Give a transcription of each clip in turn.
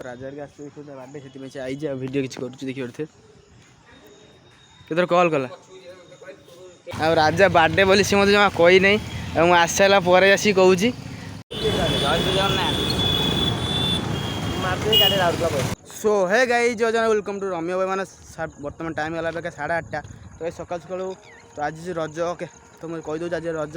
राजा के आसते देखो बार्डे से आई वीडियो किसी कर देखिए केतर कल कला आ राजा बार्डे बोली सी मत जमा कही नहीं आस सारा पर आसी कहूँ सो हे गाई जो जन वेलकम टू रम्य भाई मैंने बर्तमान टाइम गला बेका 8:30 तो सकाल सकाल तो आज रज ओके तो मुझे कहीदे आज रज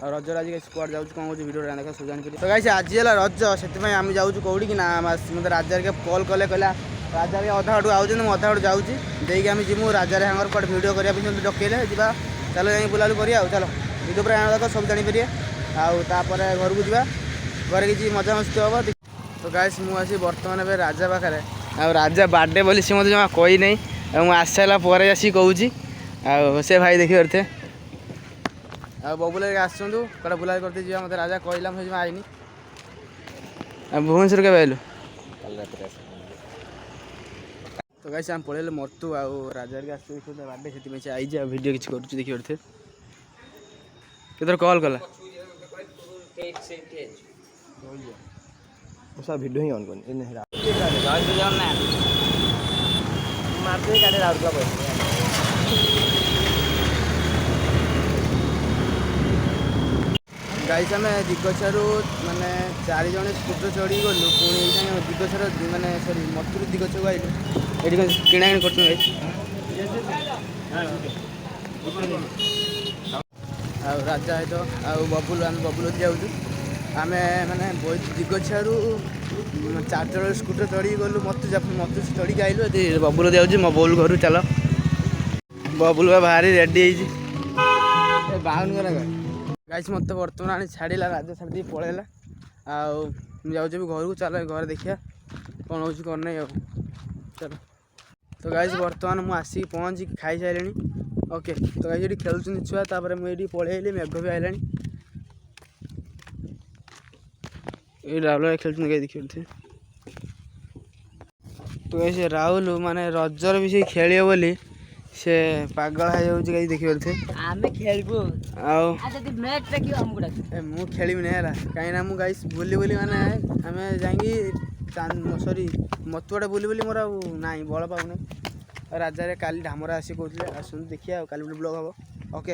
रज आज स्क्वाड जाऊँ कौन कौन वीडियो देखा सब जानी तो गाइस आज है रज से आम जाऊँ कौटी कि ना मत राजा के कल कले कहला राजा अधा आड़ू आउे मुझे अधा आड़ू जाऊँगी देखिए आम जीमु राजा हाँ कौट भिड करने डकेले जा चलो जाए बुला करा चलो वीडियो पर आना सब जानीपर आउे घर को जा घर किसी मजा मस्ती हम तो गाइस मुझे बर्तमान ए राजा पाखे आ राजा बार्डे बोली सी मत जमा कही नहीं आस सारा पर आसी कहूँ से भाई देखी पारे आ बबुल आसतु कड़ा बुला करते जा मत राजा कहला मुझे आईनी भुवनेश्वर के आइलु तो गाइस आम पढ़े मरतु आ राजा के आसते देखो बार्डे से आई वीडियो किसी कर देखी पारे केतर कल कला भिडियो ही ऑन करनी गाइस आम दिगछारू माने 4 जन स्कूटर चढ़ी गलु पुणी दिगछार माने सॉरी मथुर दिगछ आइलु ये किଣା कर राजा है तो बबुल आम बबुल जाऊँ आम मैंने दिगछारू 4 जन स्कूटर चढ़ी गलु मत चढ़ी आइलु बबुल जाऊँ मो बोल घर चल बबुल भारी रेडी बाहन गला गाइस मत बर्तमान छाड़ा राजा छाड़ी पलैला आऊँ घर को चल घर देखिए कौन हो कौन नहीं चलो तो गाइस बर्तमान मुझे आसिक पहुँची खाई सारे ओके तो गाइस ये खेलुं छुआ तापर मुझे पलैली मेघ भी आइला ये राहुल खेलुं देखिए तो गाइस राहुल माने रजर भी खेल बोली से पागल है देखी पारे मु खेल कहीं मुझे गाइस बुली बुली माने आम जा सॉरी मतुआटे बुली बुली मोर ना बल पाऊना राजा काली ढामरा आसी कहते आस देखिए काली ब्लॉग हम ओके।